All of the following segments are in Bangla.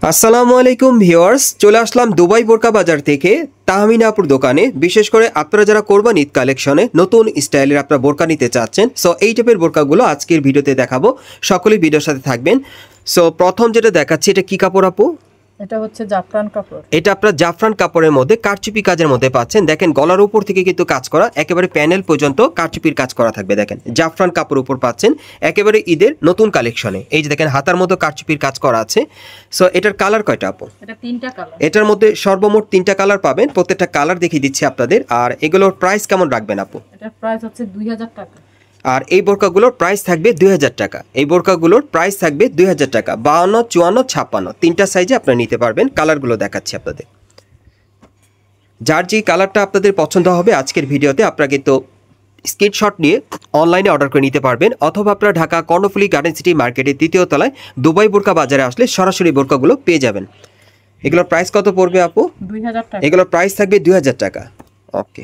আসসালামু আলাইকুম ভিউয়ার্স, চলে আসলাম দুবাই বোরকা বাজার থেকে তাহমিনা আপুর দোকানে। বিশেষ করে আপনারা যারা কোরবানি ঈদ কালেকশনে নতুন স্টাইলের আপনারা বোরকা নিতে চাচ্ছেন, সো এই টাইপের বোরকাগুলো আজকের ভিডিওতে দেখাবো। সকলেই ভিডিওর সাথে থাকবেন। সো প্রথম যেটা দেখাচ্ছি, এটা কি কাপড় আপু? এটা হচ্ছে জাফরান কাপড়। এটা আপনারা জাফরান কাপড়ের মধ্যে কারচুপি কাজের মধ্যে পাচ্ছেন। দেখেন গলার উপর থেকে কিন্তু কাজ করা, একেবারে প্যানেল পর্যন্ত কারচুপির কাজ করা থাকবে। দেখেন জাফরান কাপড়ের উপর পাচ্ছেন একেবারে ঈদের নতুন কালেকশনে। এই যে দেখেন হাতার মতো কারচুপির কাজ করা আছে। সো এটার কালার কয়টা আপু? এটা তিনটা কালার। এটার মধ্যে সর্বমোট 3টা কালার পাবেন। প্রত্যেকটা কালার দেখিয়ে দিচ্ছি আপনাদের। আর এগুলোর প্রাইস কেমন রাখবেন আপু? এটার প্রাইস হচ্ছে 2000 টাকা। আর এই বোরকাগুলোর প্রাইস থাকবে 2000 টাকা। এই বোরকাগুলোর প্রাইস থাকবে 2000 টাকা। 52, 54, 56 তিনটা সাইজে আপনারা নিতে পারবেন। কালারগুলো দেখাচ্ছি আপনাদের। যার যে কালারটা আপনাদের পছন্দ হবে আজকের ভিডিওতে আপনারা কিন্তু স্ক্রিনশট নিয়ে অনলাইনে অর্ডার করে নিতে পারবেন, অথবা আপনারা ঢাকা কর্ণফুলী গার্ডেন সিটি মার্কেটের দ্বিতীয় তলায় দুবাই বোরকা বাজারে আসলে সরাসরি বোরকাগুলো পেয়ে যাবেন। এগুলোর প্রাইস কত পড়বে আপু? 2000 টাকা। এগুলোর প্রাইস থাকবে 2000 টাকা। ওকে,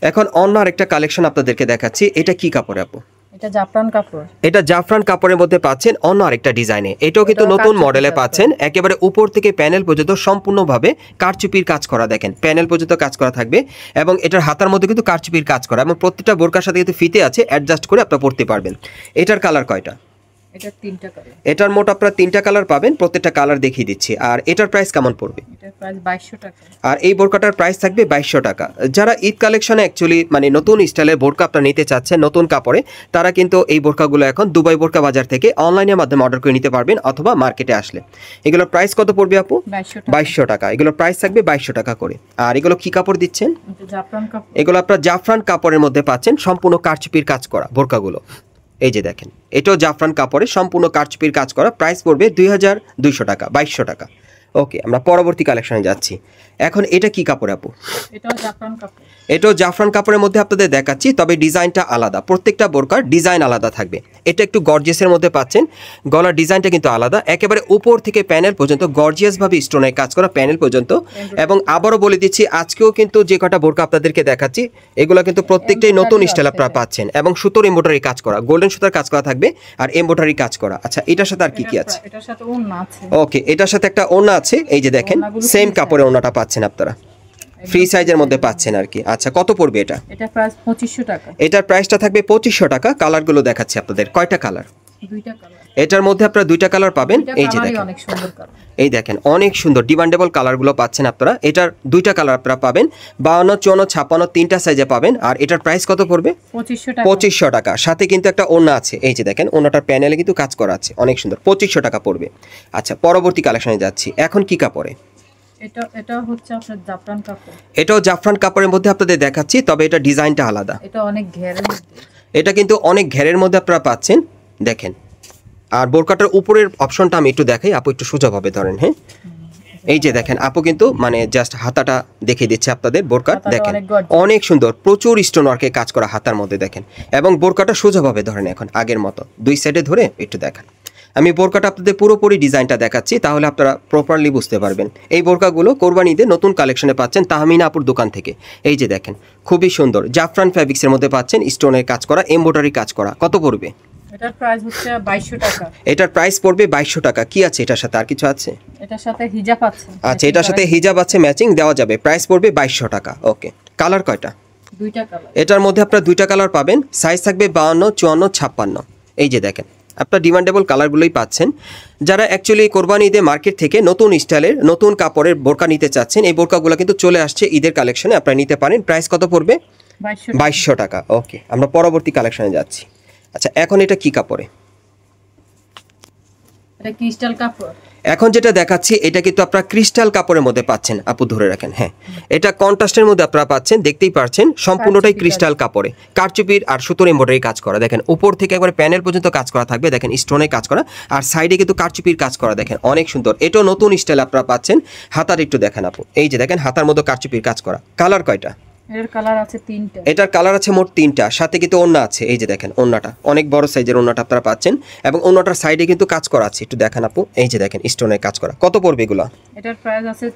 এখন অন্য আরেকটা কালেকশন আপনাদেরকে দেখাচ্ছি। এটা কি কাপড় আপু? এটা জাফরান কাপড়। এটা জাফরান কাপড়ের মধ্যে পাচ্ছেন অন্য আরেকটা ডিজাইনে। এটাও কিন্তু নতুন মডেলে পাচ্ছেন। একেবারে উপর থেকে প্যানেল পর্যন্ত সম্পূর্ণভাবে কারচুপির কাজ করা। দেখেন প্যানেল পর্যন্ত কাজ করা থাকবে এবং এটার হাতার মধ্যে কিন্তু কারচুপির কাজ করা, এবং প্রত্যেকটা বোরকার সাথে কিন্তু ফিতে আছে, অ্যাডজাস্ট করে আপনারা পরতে পারবেন। এটার কালার কয়টা? এটা তিনটা কালার। এটার মোট আপনারা 3টা কালার পাবেন। প্রত্যেকটা কালার দেখিয়ে দিচ্ছি। আর এটার প্রাইস কেমন পড়বে? এটার প্রাইস 2200 টাকা। আর এই বোরকাটার প্রাইস থাকবে 2200 টাকা। যারা ঈদ কালেকশনে অ্যাকচুয়ালি মানে নতুন স্টাইলের বোরকা আপনারা নিতে চাচ্ছেন নতুন কাপড়ে, তারা কিন্তু এই বোরকাগুলো এখন দুবাই বোরকা বাজার থেকে অনলাইনের মাধ্যমে অর্ডার করে নিতে পারবেন, অথবা মার্কেটে আসলে। এগুলোর প্রাইস কত পড়বে আপু? 2200 টাকা। এগুলোর প্রাইস থাকবে 2200 টাকা করে। আর এগুলো কি কাপড় দিচ্ছেন? জাফরান কাপড়। এগুলো আপনারা জাফরান কাপড়ের মধ্যে পাচ্ছেন, সম্পূর্ণ কারচুপির কাজ করা বোরকাগুলো। এই যে দেখেন, এটাও জাফরান কাপড়ে সম্পূর্ণ কারচুপির কাজ করা। প্রাইস পড়বে 2200 টাকা, 2200 টাকা। ওকে, আমরা পরবর্তী কালেকশনে যাচ্ছি। এখন এটা কি কাপড় আপু? এটাও জাফরান কাপড়। এটাও জাফরান কাপড়ের মধ্যে আপনাদের দেখাচ্ছি, তবে ডিজাইনটা আলাদা। প্রত্যেকটা বোরকার ডিজাইন আলাদা থাকবে। এটা একটু গর্জিয়াসের মধ্যে পাচ্ছেন। গলার ডিজাইনটা কিন্তু আলাদা, একেবারে উপর থেকে প্যানেল পর্যন্ত গর্জিয়াসভাবে স্টোনের কাজ করা, প্যানেল পর্যন্ত। এবং আবারও বলে দিচ্ছি, আজকেও কিন্তু যে কটা বোরকা আপনাদেরকে দেখাচ্ছি এগুলো কিন্তু প্রত্যেকটাই নতুন স্টাইল আপনারা পাচ্ছেন, এবং সুতোর এমব্রয়ডারি কাজ করা, গোল্ডেন সুতার কাজ করা থাকবে, আর এমব্রয়ডারি কাজ করা। আচ্ছা, এটার সাথে আর কি কি আছে? এটার সাথে ওড়না আছে। ওকে, এটার সাথে একটা ওড়না আছে। এই যে দেখেন সেম কাপড়ে ওড়নাটা পাচ্ছেন আপনারা, ফ্রি সাইজের মধ্যে পাচ্ছেন আর কি। আচ্ছা, কত পড়বে এটা? এটা প্রাইস 2500 টাকা। এটার প্রাইসটা থাকবে 2500 টাকা। কালারগুলো দেখাচ্ছি আপনাদের। কয়টা কালার? দুইটা কালার। এটার মধ্যে আপনারা 2টা কালার পাবেন। এই যে দেখেন, অনেক সুন্দর কালার। এই দেখেন অনেক সুন্দর ডিমান্ডেবল কালারগুলো পাচ্ছেন আপনারা। এটার 2টা কালার আপনারা পাবেন। 52, 54, 56 তিনটা সাইজে পাবেন। আর এটার প্রাইস কত পড়বে? 2500 টাকা। 2500 টাকা। সাথে কিন্তু একটা ওড়না আছে। এই যে দেখেন ওড়নাটার প্যানেলে কিন্তু কাজ করা আছে, অনেক সুন্দর। 2500 টাকা পড়বে। আচ্ছা, পরবর্তী কালেকশনে যাচ্ছি। এখন কি কাপড়ে? এটা হচ্ছে আপনার জাফরান কাপড়। এটাও জাফরান কাপড়ের মধ্যে আপনাদের দেখাচ্ছি, তবে এটা ডিজাইনটা আলাদা। এটা অনেক ঘেরের মধ্যে। এটা কিন্তু অনেক ঘেরের মধ্যে আপনারা পাচ্ছেন। দেখেন, আর বোরকাটার উপরের অপশনটা আমি একটু দেখাই, আপু একটু সোজাভাবে ধরেন। হ্যাঁ, এই যে দেখেন আপু কিন্তু মানে জাস্ট হাতাটা দেখিয়ে দিচ্ছে আপনাদের। বোরকার দেখেন অনেক সুন্দর, প্রচুর স্টোন ওয়ার্কে কাজ করা হাতার মধ্যে দেখেন। এবং বোরকাটা সোজাভাবে ধরেন এখন আগের মতো, দুই সাইডে ধরে একটু দেখান। আমি বোরকাটা আপনাদের পুরোপুরি ডিজাইনটা দেখাচ্ছি, তাহলে আপনারা প্রপারলি বুঝতে পারবেন। এই বোরকাগুলো কোরবানি ঈদে নতুন কালেকশনে পাচ্ছেন তাহমিনা আপুর দোকান থেকে। এই যে দেখেন খুবই সুন্দর জাফরান ফ্যাব্রিক্সের মধ্যে পাচ্ছেন, স্টোনের কাজ করা, এমব্রয়ডারি কাজ করা। কত পড়বে? এটার প্রাইস হচ্ছে 2200 টাকা। এটার প্রাইস পড়বে 2200 টাকা। কি আছে এটার সাথে? আর কিছু আছে? এটার সাথে হিজাব আছে। আচ্ছা, এটার সাথে হিজাব আছে, ম্যাচিং দেওয়া যাবে। প্রাইস পড়বে 2200 টাকা। ওকে, কালার কয়টা? দুইটা কালার। এটার মধ্যে আপনারা 2টা কালার পাবেন। সাইজ থাকবে 52, 54, 56। এই যে দেখেন আপনার ডিমান্ডেবল কালারগুলোই পাচ্ছেন। যারা অ্যাকচুয়ালি কোরবানি ঈদে মার্কেট থেকে নতুন স্টাইলের নতুন কাপড়ের বোরকা নিতে চাচ্ছেন, এই বোরকাগুলো কিন্তু চলে আসছে ঈদের কালেকশনে, আপনারা নিতে পারেন। প্রাইস কত পড়বে? 2200 টাকা। ওকে, আমরা পরবর্তী কালেকশনে যাচ্ছি। আচ্ছা, এখন এটা কি কাপড়ে? এটা ক্রিস্টাল কাপড়। এখন যেটা দেখাচ্ছি এটা কিন্তু আপনারা ক্রিস্টাল কাপড়ের মধ্যে পাচ্ছেন। আপু ধরে রাখেন। হ্যাঁ, এটা কন্ট্রাস্টের মধ্যে আপনারা পাচ্ছেন, দেখতেই পাচ্ছেন সম্পূর্ণটাই ক্রিস্টাল কাপড়ে কারচুপির আর সুতোর এমব্রয়ডারি কাজ করা। দেখেন উপর থেকে একবারে প্যানেল পর্যন্ত কাজ করা থাকবে। দেখেন স্টোনে কাজ করা, আর সাইডে কিন্তু কারচুপির কাজ করা। দেখেন অনেক সুন্দর। এটাও নতুন স্টাইল আপনারা পাচ্ছেন। হাতার একটু দেখেন আপু, এই যে দেখেন হাতার মধ্যে কারচুপির কাজ করা। কালার কয়টা? এর কালার আছে 3টা। এটার কালার আছে মোট 3টা। সাথে কিন্তু ওড়না আছে। এই যে দেখেন ওড়নাটা অনেক বড় সাইজের ওড়নাটা আপনারা পাচ্ছেন, এবং ওড়নাটার সাইডে কিন্তু কাজ করা আছে। একটু দেখেন আপু, এই যে দেখেন স্টোনের কাজ করা। কত পড়বে এগুলো? এটার প্রাইস আছে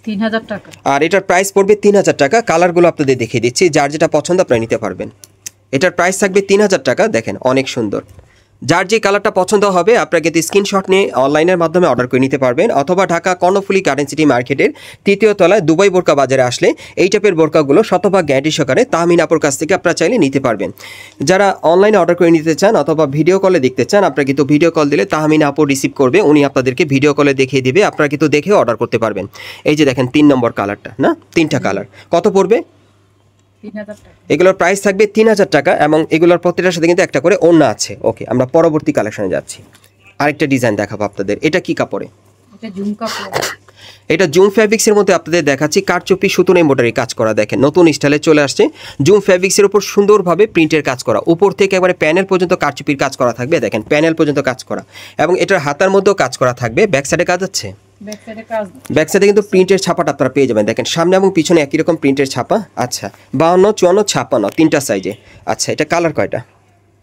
3000 টাকা। আর এটার প্রাইস পড়বে 3000 টাকা। কালারগুলো আপনাদের দেখিয়ে দিচ্ছি, যার যেটা পছন্দ আপনারা নিতে পারবেন। এটার প্রাইস থাকবে 3000 টাকা। দেখেন অনেক সুন্দর। যার যে কালারটা পছন্দ হবে আপনারা কিন্তু স্ক্রিনশট নিয়ে অনলাইনের মাধ্যমে অর্ডার করে নিতে পারবেন, অথবা ঢাকা কর্ণফুলী গার্ডেন সিটি মার্কেটের 3য় তলায় দুবাই বোরকা বাজারে আসলে এই টাইপের বোরকাগুলো শতভাগ গ্যারান্টি সহকারে তাহমিনা আপুর কাছ থেকে আপনারা চাইলে নিতে পারবেন। যারা অনলাইনে অর্ডার করে নিতে চান অথবা ভিডিও কলে দেখতে চান, আপনারা কিন্তু ভিডিও কল দিলে তাহমিনা আপু রিসিভ করবে, উনি আপনাদেরকে ভিডিও কলে দেখিয়ে দিবে, আপনারা কিন্তু দেখে অর্ডার করতে পারবেন। এই যে দেখেন 3 নম্বর কালারটা, না 3টা কালার, কত পড়বে? 3000 টাকা। এগুলোর প্রাইস থাকবে 3000 টাকা এবং এগুলোর প্রত্যেকটার সাথে কিন্তু একটা করে ওড়না আছে। ওকে, আমরা পরবর্তী কালেকশনে যাচ্ছি। আরেকটা ডিজাইন দেখাবো আপনাদের, এটা কি কাপড়ে? এটা জুম কাপড়। এটা জুম ফ্যাব্রিক্সের মধ্যে আপনাদের দেখাচ্ছি, কারচুপি সুতোর এমব্রয়ডারি কাজ করা, দেখেন নতুন স্টাইলে চলে আসছে। জুম ফ্যাব্রিক্সের উপর সুন্দরভাবে প্রিন্টের কাজ করা, উপর থেকে একবারে প্যানেল পর্যন্ত কারচুপির কাজ করা থাকবে, দেখেন প্যানেল পর্যন্ত কাজ করা, এবং এটার হাতার মধ্যেও কাজ করা থাকবে। ব্যাক সাইডে কাজ আছে, ব্যাক সাইডে কাজ। ব্যাক সাইডে কিন্তু প্রিন্টের ছাপাটা আপনারা পেয়ে যাবেন, দেখেন সামনে এবং পিছনে একই রকম প্রিন্টের ছাপা। আচ্ছা, 52, 54, 56 তিনটা সাইজে। আচ্ছা, এটা কালার কয়টা?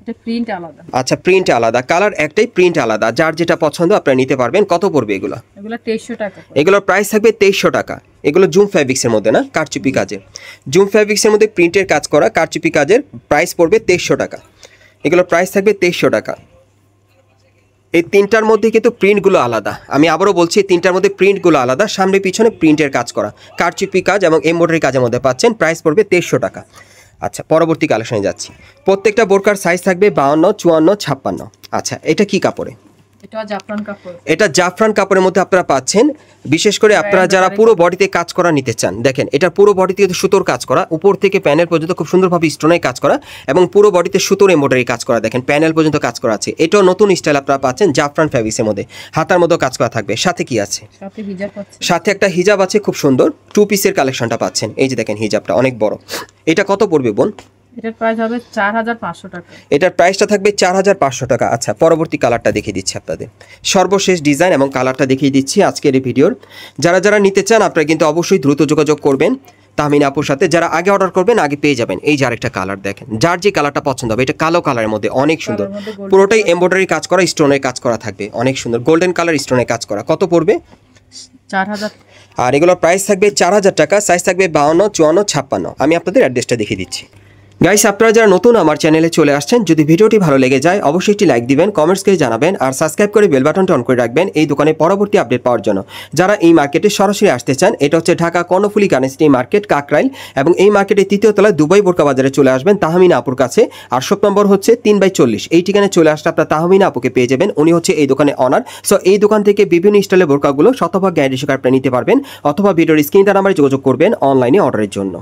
এটা প্রিন্ট আলাদা। আচ্ছা, প্রিন্ট আলাদা, কালার একটাই, প্রিন্ট আলাদা, যার যেটা পছন্দ আপনারা নিতে পারবেন। কত পড়বে এগুলো? এগুলো 2300 টাকা। এগুলোর প্রাইস থাকবে 2300 টাকা। এগুলো জুম ফ্যাব্রিক্সের মধ্যে, না কারচুপি কাজের, জুম ফ্যাব্রিক্সের মধ্যে প্রিন্টের কাজ করা কারচুপি কাজের, প্রাইস পড়বে 2300 টাকা। এগুলোর প্রাইস থাকবে 2300 টাকা। এই 3টার মধ্যে কিন্তু প্রিন্টগুলো আলাদা, আমি আবারও বলছি 3টার মধ্যে প্রিন্টগুলো আলাদা, সামনে পিছনে প্রিন্টের কাজ করা কারচুপি কাজ এবং এমব্রয়ডারি কাজের মধ্যে পাচ্ছেন। প্রাইস পড়বে 2300 টাকা। আচ্ছা, পরবর্তী কালেকশনে যাচ্ছি। প্রত্যেকটা বোরকার সাইজ থাকবে 52, 54, 56। আচ্ছা, এটা কি কাপড়ে? এটা জাফরান কাপড়। এটা জাফরান কাপড়ের মধ্যে আপনারা পাচ্ছেন। বিশেষ করে আপনারা যারা পুরো বডিতে কাজ করা নিতে চান, দেখেন এটা পুরো বডিতে সুতোর কাজ করা, উপর থেকে প্যানেল পর্যন্ত খুব সুন্দরভাবে স্টোনের কাজ করা, এবং পুরো বডিতে সুতোর এমব্রয়ডারি কাজ করা, দেখেন প্যানেল পর্যন্ত কাজ করা আছে। এটাও নতুন স্টাইল আপনারা পাচ্ছেন জাফরান ফ্যাব্রিক্সের মধ্যে, হাতার মধ্যে কাজ করা থাকবে। সাথে কি আছে? সাথে হিজাব আছে। সাথে একটা হিজাব আছে, খুব সুন্দর 2 পিসের কালেকশনটা পাচ্ছেন। এই যে দেখেন হিজাবটা অনেক বড়। এটা কত পড়বে বোন? এটার প্রাইস হবে 4500 টাকা। এটার প্রাইসটা থাকবে 4500 টাকা। আচ্ছা, পরবর্তী কালারটা দেখিয়ে দিচ্ছি আপনাদের, সর্বশেষ ডিজাইন এবং কালারটা দেখিয়ে দিচ্ছি আজকের এই ভিডিওর। যারা যারা নিতে চান আপনারা কিন্তু অবশ্যই দ্রুত যোগাযোগ করবেন তাহমিনা আপুর সাথে। যারা আগে অর্ডার করবেন আগে পেয়ে যাবেন। এই যে আরেকটা কালার দেখেন, যার যে কালারটা পছন্দ হবে, এটা কালো কালারের মধ্যে অনেক সুন্দর, পুরোটাই এমব্রয়ডারি কাজ করা, স্টোনের কাজ করা থাকবে, অনেক সুন্দর গোল্ডেন কালার স্টোনের কাজ করা। কত পড়বে? 4000। আর এগুলোর প্রাইস থাকবে 4000 টাকা। সাইজ থাকবে 52, 54, 56। আমি আপনাদের অ্যাড্রেসটা দেখিয়ে দিচ্ছি। গাইস, আপনারা যারা নতুন আমার চ্যানেলে চলে আসছেন, যদি ভিডিওটি ভালো লেগে যায় অবশ্যই একটি লাইক দিবেন, কমেন্টস করে জানাবেন, আর সাবস্ক্রাইব করে বেল বাটনটা অন করে রাখবেন এই দোকানে পরবর্তী আপডেট পাওয়ার জন্য। যারা এই মার্কেটে সরাসরি আসতে চান, এটা হচ্ছে Dhaka Karnaphuli garden city market, Kakrail, এবং এই মার্কেটের 3য় তলায় দুবাই বোরকা বাজারে চলে আসবেন তাহমিনা আপুর কাছে। আর শপ নম্বর হচ্ছে 3/40। এই ঠিকানায় চলে আসলে আপনারা তাহমিনা আপুকে পেয়ে যাবেন, উনি হচ্ছে এই দোকানে অনার। সো এই দোকান থেকে বিভিন্ন স্টাইলের বোরকাগুলো শতভাগ গ্যারান্টি সহকারে আপনি নিতে পারবেন, অথবা ভিডিওর স্ক্রিনে তার নাম্বারে যোগাযোগ করবেন অনলাইনে অর্ডারের জন্য।